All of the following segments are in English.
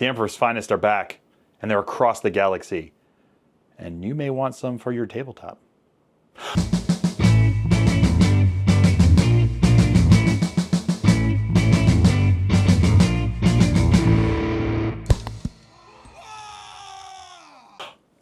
The Emperor's finest are back, and they're across the galaxy. And you may want some for your tabletop.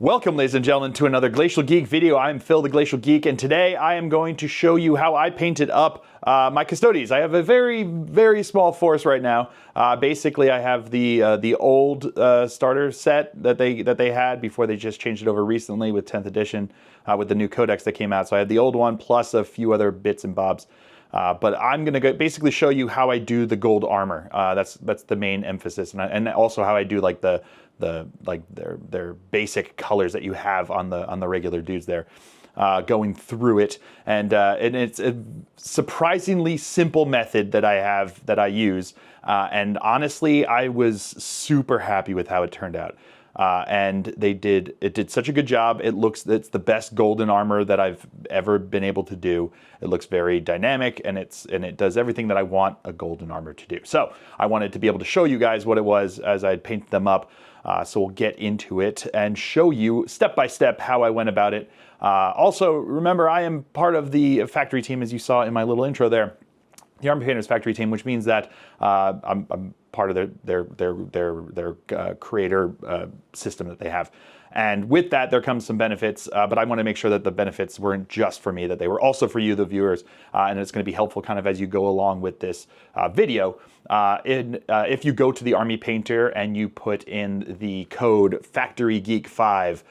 Welcome, ladies and gentlemen, to another Glacial Geek video. I'm Phil, the Glacial Geek, and today I am going to show you how I painted up my Custodes. I have a very, very small force right now. Basically, I have the old starter set that they had before they just changed it over recently with 10th edition with the new codex that came out. So I had the old one plus a few other bits and bobs. But I'm going to basically show you how I do the gold armor. That's the main emphasis, and also how I do like their basic colors that you have on the regular dudes there, going through it, and it's a surprisingly simple method that I use, and honestly I was super happy with how it turned out. And it did such a good job. It's the best golden armor that I've ever been able to do. It looks very dynamic, and it does everything that I want a golden armor to do. So I wanted to be able to show you guys what it was as I painted them up. So we'll get into it and show you step by step how I went about it. Also, remember, I am part of the factory team, as you saw in my little intro there. The Army Painters factory team, which means that I'm part of their creator system that they have. And with that, there comes some benefits, but I want to make sure that the benefits weren't just for me, that they were also for you, the viewers, and it's going to be helpful kind of as you go along with this video. If you go to the Army Painter and you put in the code FACTORYGEEK5,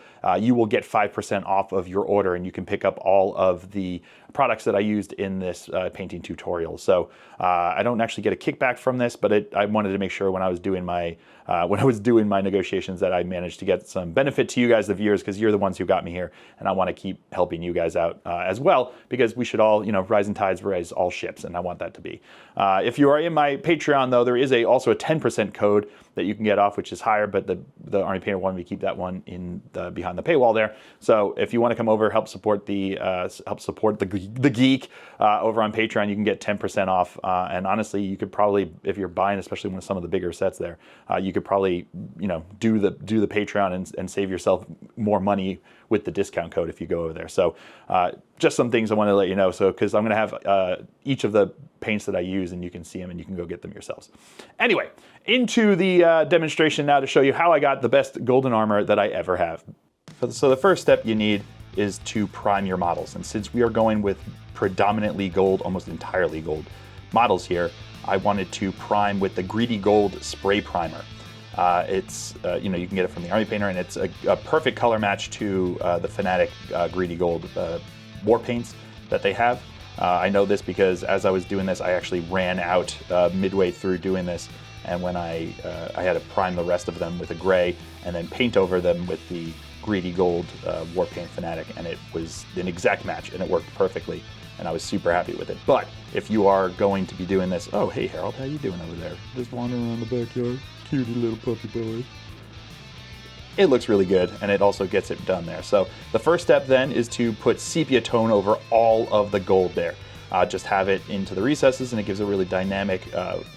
you will get 5% off of your order, and you can pick up all of the products that I used in this painting tutorial. So I don't actually get a kickback from this, but I wanted to make sure when I was doing my negotiations that I managed to get some benefit to you guys, the viewers, because you're the ones who got me here, and I want to keep helping you guys out as well, because we should all, rising tides raise all ships, and I want that to be. If you are in my Patreon, though, there is also a 10% code that you can get off, which is higher, but the Army Painter wanted me to keep that one in behind the paywall there. So if you want to come over, help support the geek over on Patreon, you can get 10% off. And honestly, you could probably, if you're buying, especially one of some of the bigger sets there, you could probably do the Patreon and save yourself more money with the discount code if you go over there. So just some things I want to let you know. So because I'm going to have each of the paints that I use, and you can see them and you can go get them yourselves. Anyway, into the demonstration now to show you how I got the best golden armor that I ever have. So the first step you need is to prime your models. And since we are going with predominantly gold, almost entirely gold models here, I wanted to prime with the Greedy Gold Spray Primer. It's, you can get it from the Army Painter, and it's a perfect color match to the Fanatic Greedy Gold war paints that they have. I know this because as I was doing this, I actually ran out midway through doing this, and when I had to prime the rest of them with a gray and then paint over them with the Greedy Gold War Paint Fanatic, and it was an exact match, and it worked perfectly, and I was super happy with it. But if you are going to be doing this, oh, hey Harold, how you doing over there? Just wandering around the backyard, cutie little puppy boy. It looks really good, and it also gets it done there. So the first step then is to put sepia tone over all of the gold there. Just have it into the recesses, and it gives a really dynamic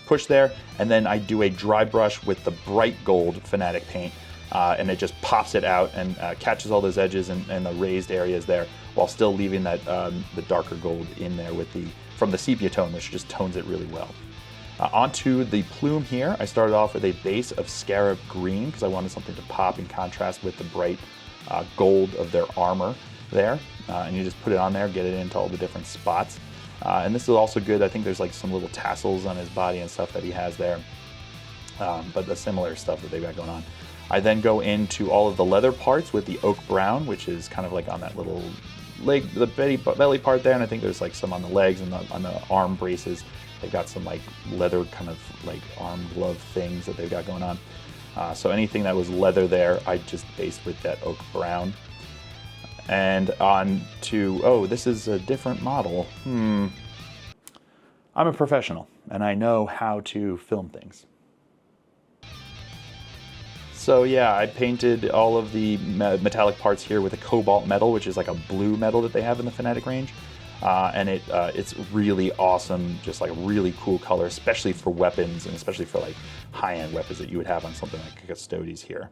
push there. And then I do a dry brush with the bright gold Fanatic paint, and it just pops it out and catches all those edges and the raised areas there, while still leaving that the darker gold in there from the sepia tone, which just tones it really well. Onto the plume here, I started off with a base of Scarab Green because I wanted something to pop in contrast with the bright gold of their armor there. And you just put it on there, get it into all the different spots. And this is also good. I think there's like some little tassels on his body and stuff that he has there. But the similar stuff that they've got going on. I then go into all of the leather parts with the Oak Brown, which is kind of like on that little leg, the belly part there. And I think there's like some on the legs and on the arm braces. They've got some like leather kind of like arm glove things that they've got going on. So anything that was leather there, I just based with that Oak Brown. And on to, oh, this is a different model. I'm a professional, and I know how to film things. So yeah, I painted all of the metallic parts here with a cobalt metal, which is like a blue metal that they have in the Fanatic range. and it's really awesome, just like a really cool color, especially for weapons and especially for like high-end weapons that you would have on something like Custodes here.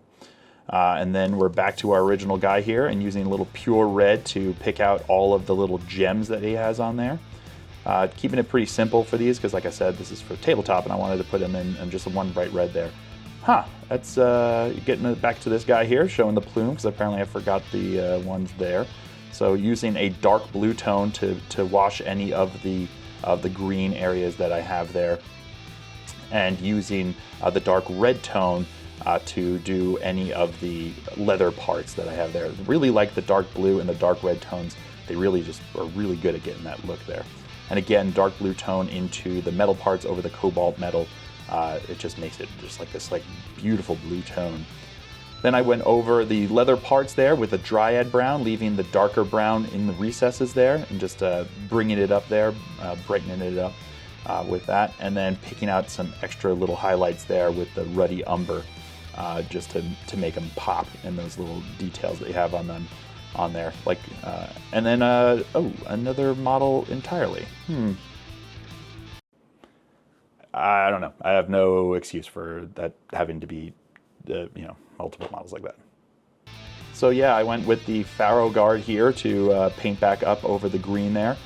And then we're back to our original guy here and using a little pure red to pick out all of the little gems that he has on there. Keeping it pretty simple for these because, like I said, this is for tabletop and I wanted to put him in just one bright red there. That's getting back to this guy here, showing the plume because apparently I forgot the ones there. So using a dark blue tone to wash any of the green areas that I have there, and using the dark red tone to do any of the leather parts that I have there. Really like the dark blue and the dark red tones. They really just are really good at getting that look there. And again, dark blue tone into the metal parts over the cobalt metal. It just makes it just like this beautiful blue tone. Then I went over the leather parts there with a dryad brown, leaving the darker brown in the recesses there and just bringing it up there, brightening it up with that. And then picking out some extra little highlights there with the ruddy umber, just to make them pop in those little details that you have on them on there. Like, and then, oh, another model entirely. I don't know. I have no excuse for that having to be, you know, multiple models like that. So yeah, I went with the Pharaoh Guard here to paint back up over the green there,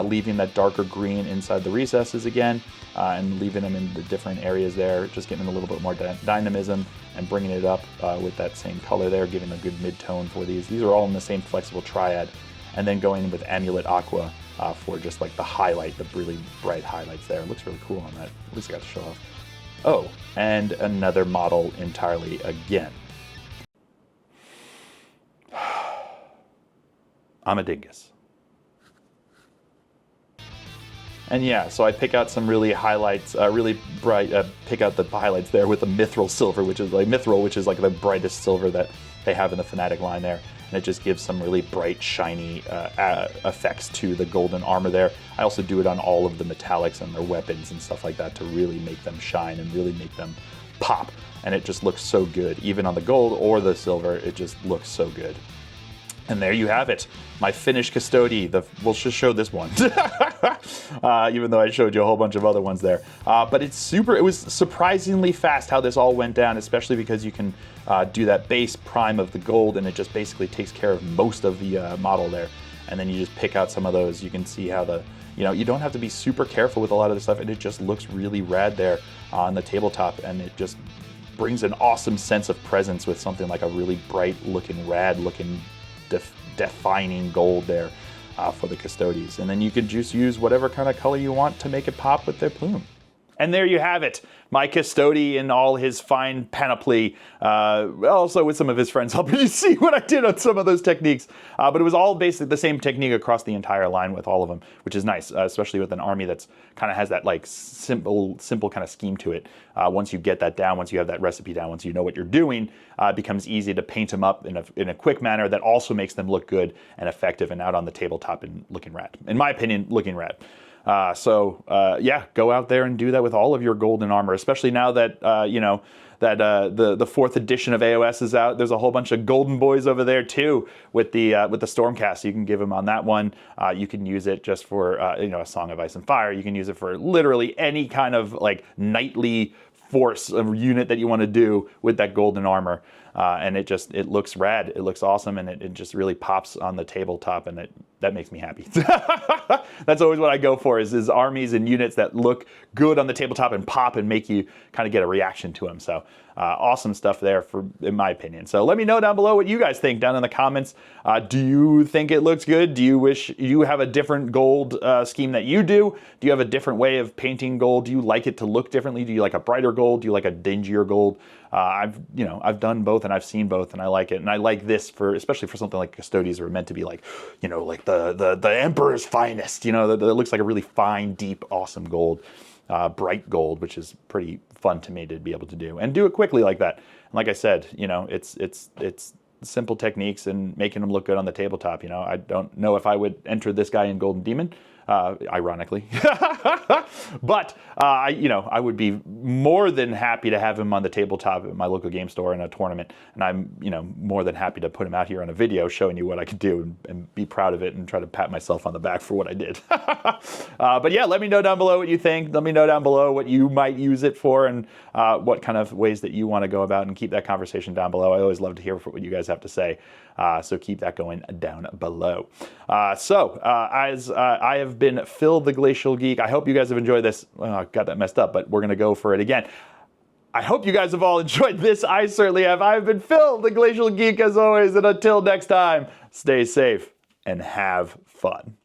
leaving that darker green inside the recesses again, and leaving them in the different areas there, just getting a little bit more dynamism and bringing it up with that same color there, giving a good mid-tone for these. These are all in the same flexible triad, and then going in with Amulet Aqua for just like the highlight, the really bright highlights there. It looks really cool on that. At least I got to show off. Oh, and another model entirely again. I'm a dingus. And yeah, so I pick out some really highlights, really bright, pick out the highlights there with the mithril silver, which is like the brightest silver that they have in the Fanatic line there. And it just gives some really bright, shiny effects to the golden armor there. I also do it on all of the metallics and their weapons and stuff like that to really make them shine and really make them pop. And it just looks so good. Even on the gold or the silver, it just looks so good. And there you have it, my finished Custode. We'll just show this one, even though I showed you a whole bunch of other ones there. But it was surprisingly fast how this all went down, especially because you can do that base prime of the gold, and it just basically takes care of most of the model there. And then you just pick out some of those. You can see how you don't have to be super careful with a lot of this stuff, and it just looks really rad there on the tabletop, and it just brings an awesome sense of presence with something like a really bright looking, rad looking, defining gold there for the Custodes. And then you can just use whatever kind of color you want to make it pop with their plume. And there you have it, my Custode in all his fine panoply, also with some of his friends helping you see what I did on some of those techniques. But it was all basically the same technique across the entire line with all of them, which is nice, especially with an army that's kind of has that like simple kind of scheme to it. Once you get that down, once you have that recipe down, once you know what you're doing, it becomes easy to paint them up in a quick manner that also makes them look good and effective and out on the tabletop and looking rad. In my opinion, looking rad. Yeah, go out there and do that with all of your golden armor, especially now that, the 4th edition of AOS is out. There's a whole bunch of golden boys over there too with the Stormcast. You can give them on that one. You can use it just for, a Song of Ice and Fire. You can use it for literally any kind of like knightly force of unit that you want to do with that golden armor. And it looks rad. It looks awesome, and it just really pops on the tabletop, and that makes me happy. That's always what I go for is armies and units that look good on the tabletop and pop and make you kind of get a reaction to them. So awesome stuff there, in my opinion. So let me know down below what you guys think down in the comments. Do you think it looks good? Do you wish you have a different gold scheme that you do? Do you have a different way of painting gold? Do you like it to look differently? Do you like a brighter gold? Do you like a dingier gold? I've done both and I've seen both and I like it. And I like this especially for something like Custodes are meant to be like, like the Emperor's finest, that looks like a really fine, deep, awesome gold, bright gold, which is pretty fun to me to be able to do and do it quickly like that. And like I said, it's simple techniques and making them look good on the tabletop. I don't know if I would enter this guy in Golden Demon, ironically. But I would be more than happy to have him on the tabletop at my local game store in a tournament, and I'm more than happy to put him out here on a video showing you what I could do and be proud of it and try to pat myself on the back for what I did. But yeah, let me know down below what you think. Let me know down below what you might use it for and what kind of ways that you want to go about, and keep that conversation down below. I always love to hear what you guys have to say, so keep that going down below. As I have been Phil the Glacial Geek, I hope you guys have enjoyed this. Well, I got that messed up, but we're going to go for it again. I hope you guys have all enjoyed this. I certainly have. I've been Phil the Glacial Geek as always, and until next time, stay safe and have fun.